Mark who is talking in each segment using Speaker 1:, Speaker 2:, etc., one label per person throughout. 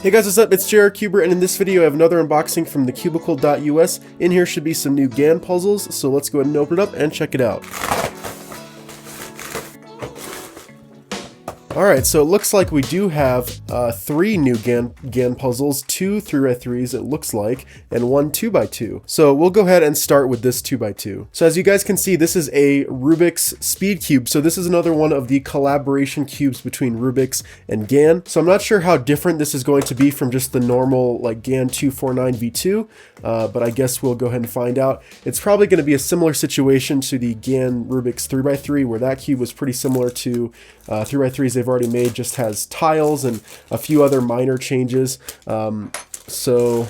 Speaker 1: Hey guys, what's up? It's JR Cuber, and in this video I have another unboxing from thecubicle.us. In here should be some new GAN puzzles, so let's go ahead and open it up and check it out. Alright, so it looks like we do have 3 new GAN puzzles, 2 3x3s it looks like, and 1 2x2. So we'll go ahead and start with this 2x2. So as you guys can see, this is a Rubik's Speed Cube. So this is another one of the collaboration cubes between Rubik's and GAN. So I'm not sure how different this is going to be from just the normal like GAN 249 V2, but I guess we'll go ahead and find out. It's probably going to be a similar situation to the GAN Rubik's 3x3, where that cube was pretty similar to 3x3s they've already made, just has tiles and a few other minor changes. So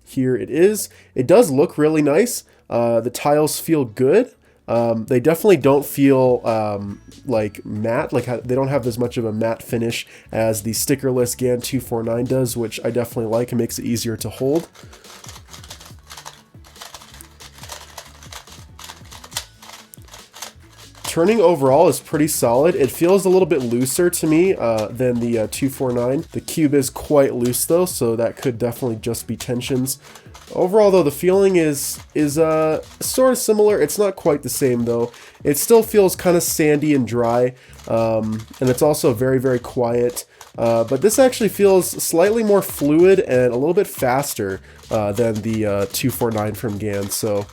Speaker 1: here it is. It does look really nice. The tiles feel good. They definitely don't feel like matte, like they don't have as much of a matte finish as the stickerless GAN 249 does, which I definitely like. It makes it easier to hold. Turning overall is pretty solid. It feels a little bit looser to me than the 249. The cube is quite loose though, so that could definitely just be tensions. Overall though, the feeling is sort of similar. It's not quite the same though. It still feels kind of sandy and dry, and it's also very, very quiet. But this actually feels slightly more fluid and a little bit faster than the 249 from GAN. So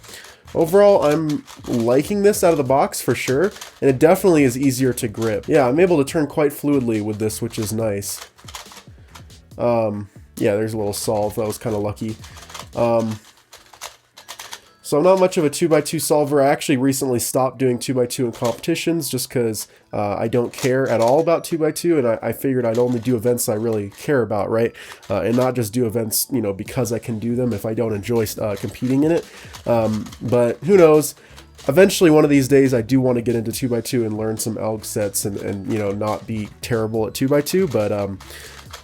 Speaker 1: overall, I'm liking this out of the box for sure, and it definitely is easier to grip. Yeah, I'm able to turn quite fluidly with this, which is nice. Yeah, there's a little solve. That was kind of lucky. So I'm not much of a 2x2 solver. I actually recently stopped doing 2x2 in competitions just because I don't care at all about 2x2, and I figured I'd only do events I really care about, right? And not just do events, you know, because I can do them if I don't enjoy competing in it. But who knows? Eventually, one of these days, I do want to get into 2x2 and learn some alg sets and you know, not be terrible at 2x2, but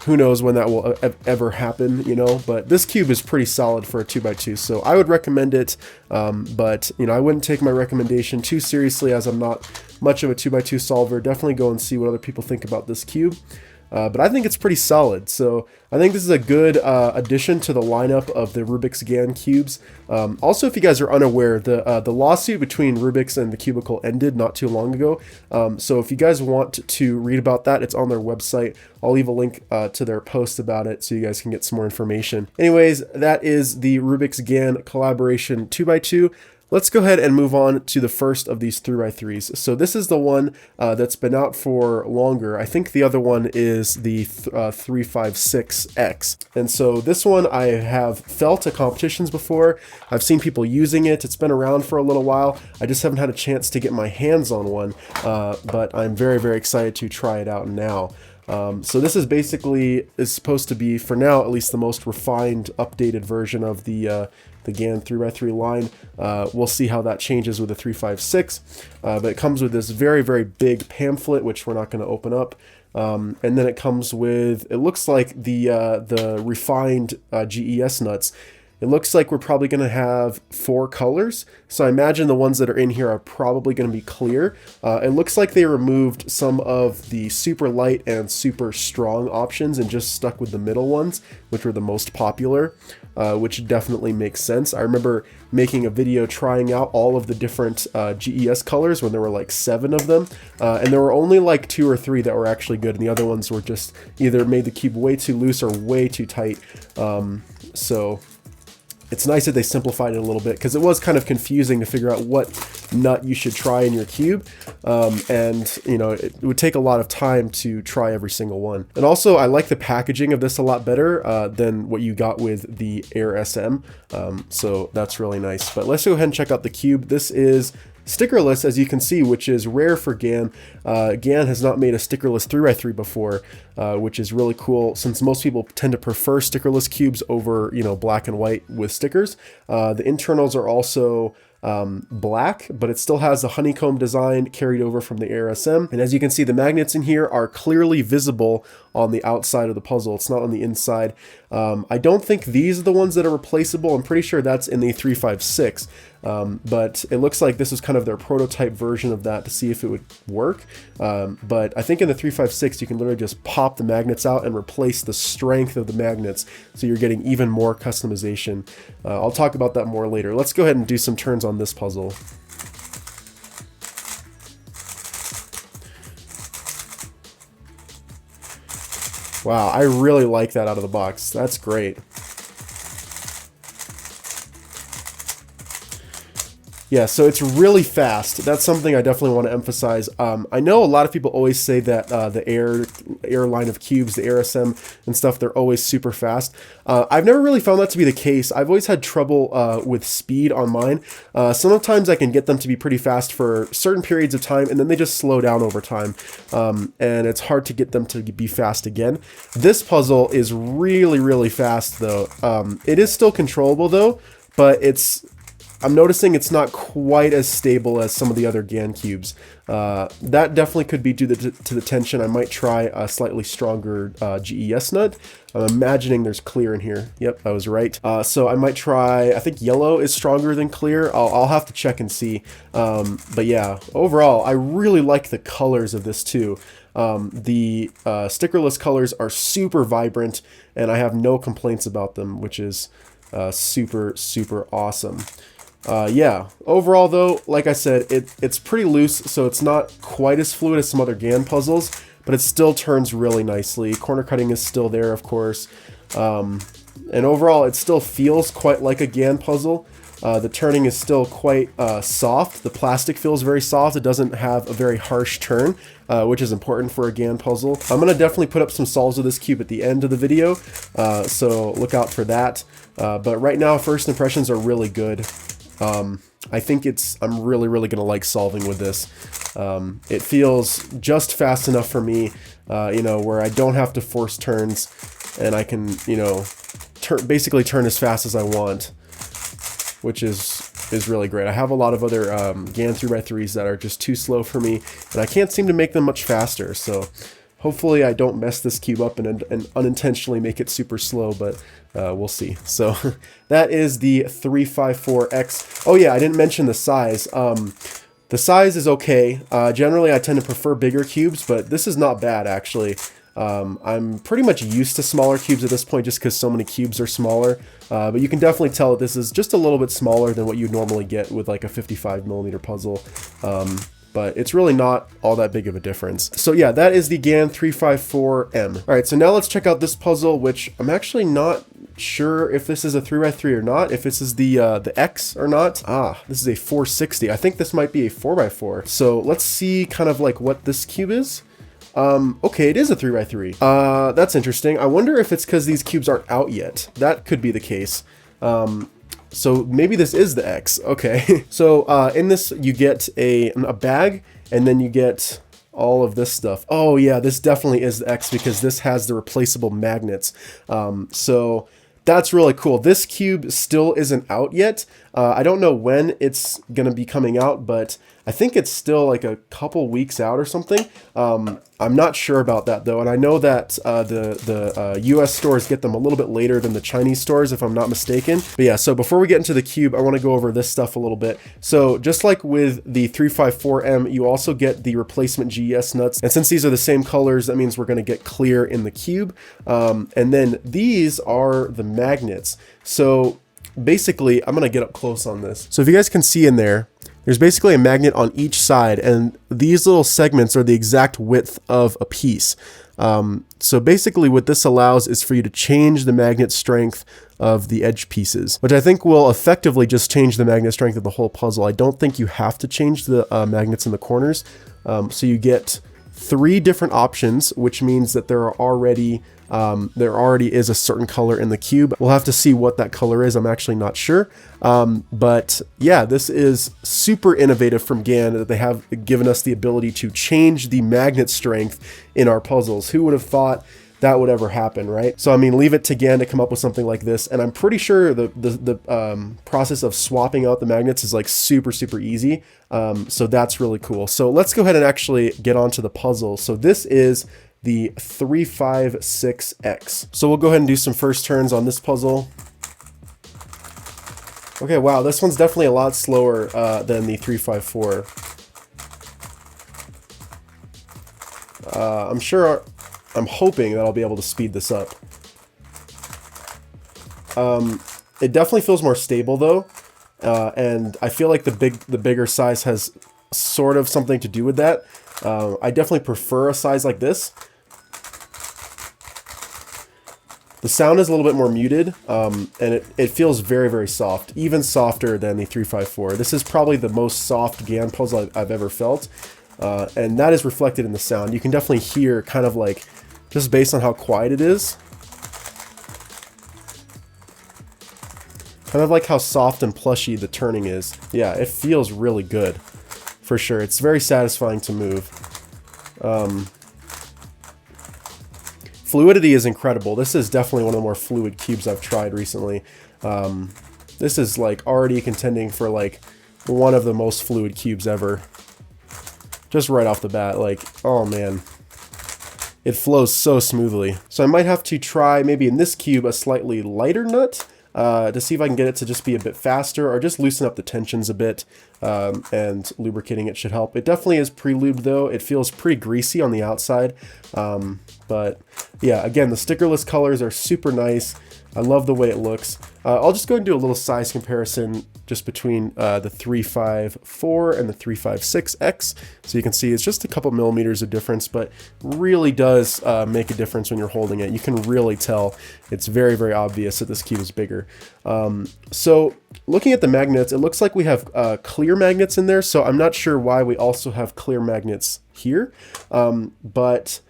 Speaker 1: who knows when that will ever happen, you know. But this cube is pretty solid for a 2x2, so I would recommend it, but you know, I wouldn't take my recommendation too seriously as I'm not much of a 2x2 solver. Definitely go and see what other people think about this cube. But I think it's pretty solid, so I think this is a good addition to the lineup of the Rubik's GAN cubes. Also, if you guys are unaware, the lawsuit between Rubik's and the Cubicle ended not too long ago. So if you guys want to read about that, it's on their website. I'll leave a link to their post about it so you guys can get some more information. Anyways, that is the Rubik's GAN collaboration 2x2. Let's go ahead and move on to the first of these 3x3s. So this is the one that's been out for longer. I think the other one is the 356X. And so this one I have felt at competitions before. I've seen people using it. It's been around for a little while. I just haven't had a chance to get my hands on one, but I'm very, very excited to try it out now. So this is supposed to be, for now at least, the most refined, updated version of the GAN 3x3 line. We'll see how that changes with the 356, but it comes with this very, very big pamphlet, which we're not going to open up. And then it comes with, it looks like the refined GES nuts. It looks like we're probably going to have 4 colors, so I imagine the ones that are in here are probably going to be clear. It looks like they removed some of the super light and super strong options and just stuck with the middle ones, which were the most popular, which definitely makes sense. I remember making a video trying out all of the different GES colors when there were like 7 of them, and there were only like 2 or 3 that were actually good, and the other ones were just either made the cube way too loose or way too tight. So it's nice that they simplified it a little bit, because it was kind of confusing to figure out what nut you should try in your cube, and you know, it would take a lot of time to try every single one. And also, I like the packaging of this a lot better than what you got with the Air SM, so that's really nice. But let's go ahead and check out the cube. This is stickerless, as you can see, which is rare for GAN. GAN has not made a stickerless 3x3 before, which is really cool, since most people tend to prefer stickerless cubes over, you know, black and white with stickers. The internals are also black, but it still has the honeycomb design carried over from the Air SM. And as you can see, the magnets in here are clearly visible on the outside of the puzzle. It's not on the inside. I don't think these are the ones that are replaceable. I'm pretty sure that's in the 356. But it looks like this was kind of their prototype version of that to see if it would work. But I think in the 356 you can literally just pop the magnets out and replace the strength of the magnets, so you're getting even more customization. I'll talk about that more later. Let's go ahead and do some turns on this puzzle. Wow, I really like that out of the box. That's great. Yeah, so it's really fast. That's something I definitely want to emphasize. I know a lot of people always say that the Air line of cubes, the Air SM and stuff, they're always super fast. I've never really found that to be the case. I've always had trouble with speed on mine. Sometimes I can get them to be pretty fast for certain periods of time, and then they just slow down over time. And it's hard to get them to be fast again. This puzzle is really, really fast, though. It is still controllable, though, but I'm noticing it's not quite as stable as some of the other GAN cubes. That definitely could be due to the tension. I might try a slightly stronger GES nut. I'm imagining there's clear in here. Yep, I was right. So I might try, I think yellow is stronger than clear. I'll have to check and see. But yeah, overall, I really like the colors of this too. The stickerless colors are super vibrant, and I have no complaints about them, which is super, super awesome. Yeah, overall though, like I said, it's pretty loose, so it's not quite as fluid as some other GAN puzzles, but it still turns really nicely. Corner cutting is still there, of course. And overall, it still feels quite like a GAN puzzle. The turning is still quite soft. The plastic feels very soft. It doesn't have a very harsh turn, which is important for a GAN puzzle. I'm going to definitely put up some solves of this cube at the end of the video, so look out for that. But right now, first impressions are really good. I think I'm really, really going to like solving with this. It feels just fast enough for me, you know, where I don't have to force turns, and I can, you know, basically turn as fast as I want, which is really great. I have a lot of other GAN 3x3s that are just too slow for me, and I can't seem to make them much faster, so hopefully I don't mess this cube up and unintentionally make it super slow, but we'll see. So that is the 354X. Oh yeah, I didn't mention the size. The size is okay. Generally, I tend to prefer bigger cubes, but this is not bad, actually. I'm pretty much used to smaller cubes at this point just because so many cubes are smaller. But you can definitely tell that this is just a little bit smaller than what you'd normally get with like a 55mm puzzle. But it's really not all that big of a difference. So yeah, that is the GAN 354M. All right, so now let's check out this puzzle, which I'm actually not sure if this is a 3x3 or not, if this is the X or not. This is a 460. I think this might be a 4x4. So let's see kind of like what this cube is. Okay, it is a 3x3. That's interesting. I wonder if it's because these cubes aren't out yet. That could be the case. So maybe this is the X. Okay. So in this you get a bag, and then you get all of this stuff. Oh yeah, this definitely is the X because this has the replaceable magnets. So that's really cool. This cube still isn't out yet. I don't know when it's gonna be coming out, but I think it's still like a couple weeks out or something. I'm not sure about that though, and I know that the US stores get them a little bit later than the Chinese stores, if I'm not mistaken. But yeah, so before we get into the cube, I want to go over this stuff a little bit. So just like with the 354M, you also get the replacement GES nuts, and since these are the same colors, that means we're going to get clear in the cube. And then these are the magnets. So basically, I'm going to get up close on this. So if you guys can see in there, there's basically a magnet on each side, and these little segments are the exact width of a piece. So basically what this allows is for you to change the magnet strength of the edge pieces, which I think will effectively just change the magnet strength of the whole puzzle. I don't think you have to change the magnets in the corners. So you get 3 different options, which means that there already is a certain color in the cube. We'll have to see what that color is. I'm actually not sure. But yeah, this is super innovative from GAN that they have given us the ability to change the magnet strength in our puzzles. Who would have thought that would ever happen, right? So I mean, leave it to GAN to come up with something like this, and I'm pretty sure the process of swapping out the magnets is like super easy. So that's really cool. So let's go ahead and actually get onto the puzzle. So this is the 356X. So we'll go ahead and do some first turns on this puzzle. Okay, wow, this one's definitely a lot slower than the 354. I'm hoping that I'll be able to speed this up. It definitely feels more stable though, and I feel like the bigger size has sort of something to do with that. I definitely prefer a size like this. The sound is a little bit more muted, and it feels very, very soft, even softer than the 354. This is probably the most soft GAN puzzle I've ever felt, and that is reflected in the sound. You can definitely hear kind of like, just based on how quiet it is, kind of like how soft and plushy the turning is. Yeah, it feels really good, for sure. It's very satisfying to move. Fluidity is incredible. This is definitely one of the more fluid cubes I've tried recently. This is like already contending for like one of the most fluid cubes ever. Just right off the bat, like, oh man. It flows so smoothly. So I might have to try maybe in this cube a slightly lighter nut to see if I can get it to just be a bit faster or just loosen up the tensions a bit, and lubricating it should help. It definitely is pre-lubed though. It feels pretty greasy on the outside. But yeah, again, the stickerless colors are super nice. I love the way it looks. I'll just go and do a little size comparison just between the 354 and the 356X. So you can see it's just a couple millimeters of difference, but really does make a difference when you're holding it. You can really tell. It's very, very obvious that this cube is bigger. So looking at the magnets, it looks like we have clear magnets in there. So I'm not sure why we also have clear magnets here. But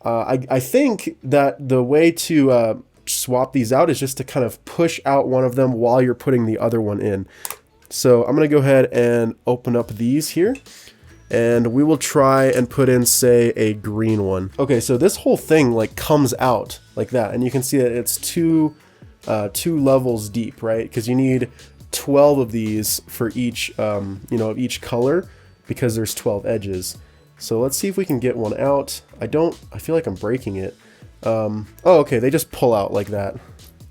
Speaker 1: I think that the way to swap these out is just to kind of push out one of them while you're putting the other one in. So I'm going to go ahead and open up these here, and we will try and put in, say, a green one. Okay, so this whole thing like comes out like that, and you can see that it's two levels deep, right? Because you need 12 of these for each, of each color, because there's 12 edges. So let's see if we can get one out. I feel like I'm breaking it. Oh, okay, they just pull out like that.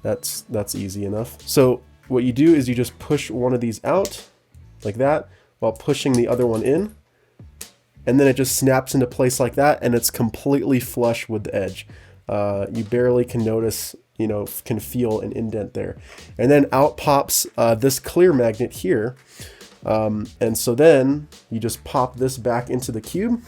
Speaker 1: That's easy enough. So what you do is you just push one of these out like that while pushing the other one in. And then it just snaps into place like that, and it's completely flush with the edge. You barely can notice, can feel an indent there. And then out pops this clear magnet here. And so then you just pop this back into the cube,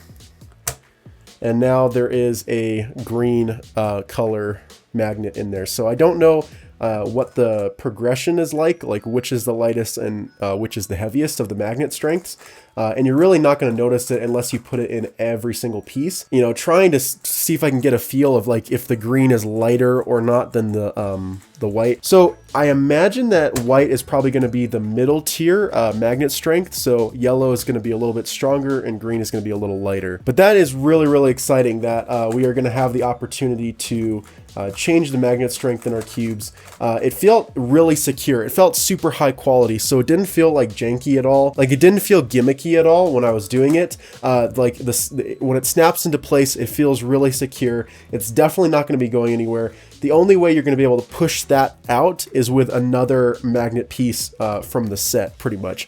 Speaker 1: and now there is a green color magnet in there. So I don't know what the progression is like which is the lightest and which is the heaviest of the magnet strengths. And you're really not going to notice it unless you put it in every single piece. Trying to see if I can get a feel of like if the green is lighter or not than the white. So I imagine that white is probably going to be the middle tier magnet strength. So yellow is going to be a little bit stronger and green is going to be a little lighter. But that is really, really exciting that we are going to have the opportunity to change the magnet strength in our cubes. It felt really secure. It felt super high quality, so it didn't feel like janky at all. Like, it didn't feel gimmicky at all when I was doing it. Like when it snaps into place, it feels really secure. It's definitely not going to be going anywhere. The only way you're going to be able to push that out is with another magnet piece from the set, pretty much.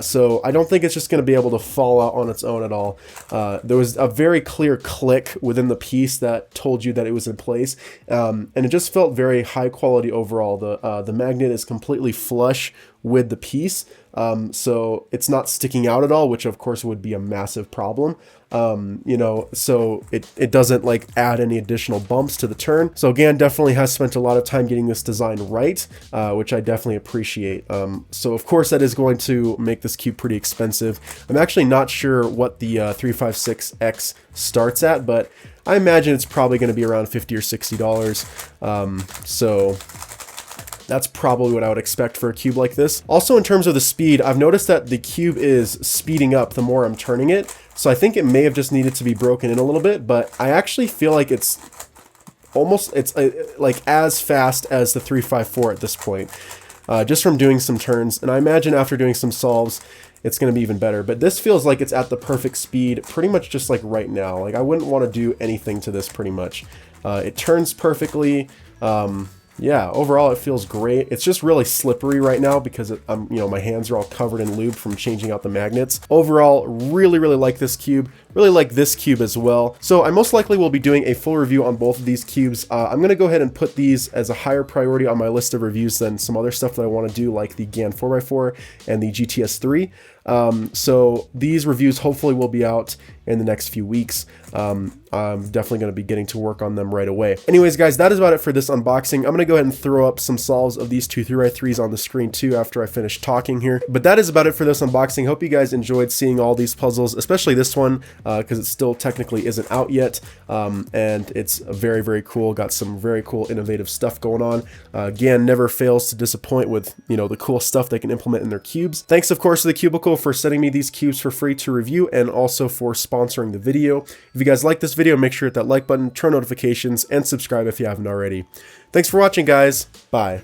Speaker 1: So I don't think it's just going to be able to fall out on its own at all. There was a very clear click within the piece that told you that it was in place, and it just felt very high quality overall. The magnet is completely flush with the piece, so it's not sticking out at all, which of course would be a massive problem. So it doesn't like add any additional bumps to the turn. So GAN definitely has spent a lot of time getting this design right, which I definitely appreciate. So of course that is going to make this cube pretty expensive. I'm actually not sure what the 356X starts at, but I imagine it's probably going to be around $50 or $60. So that's probably what I would expect for a cube like this. Also, in terms of the speed, I've noticed that the cube is speeding up the more I'm turning it. So I think it may have just needed to be broken in a little bit, but I actually feel like it's like as fast as the 354 at this point. just from doing some turns. And I imagine after doing some solves, it's going to be even better. But this feels like it's at the perfect speed, pretty much just like right now. Like I wouldn't want to do anything to this pretty much. It turns perfectly. Yeah, overall it feels great. It's just really slippery right now because my hands are all covered in lube from changing out the magnets. Overall, really like this cube. Really like this cube as well. So I most likely will be doing a full review on both of these cubes. I'm going to go ahead and put these as a higher priority on my list of reviews than some other stuff that I want to do, like the GAN 4x4 and the GTS 3. So these reviews hopefully will be out in the next few weeks. I'm definitely going to be getting to work on them right away. Anyways, guys, that is about it for this unboxing. I'm going to go ahead and throw up some solves of these two 3x3s on the screen too after I finish talking here. But that is about it for this unboxing. Hope you guys enjoyed seeing all these puzzles, especially this one, because it still technically isn't out yet. And it's very cool. Got some very cool innovative stuff going on. GAN never fails to disappoint with, the cool stuff they can implement in their cubes. Thanks, of course, to the Cubicle for sending me these cubes for free to review and also for sponsoring the video. If you guys like this video, make sure to hit that like button, turn notifications, and subscribe if you haven't already. Thanks for watching, guys. Bye.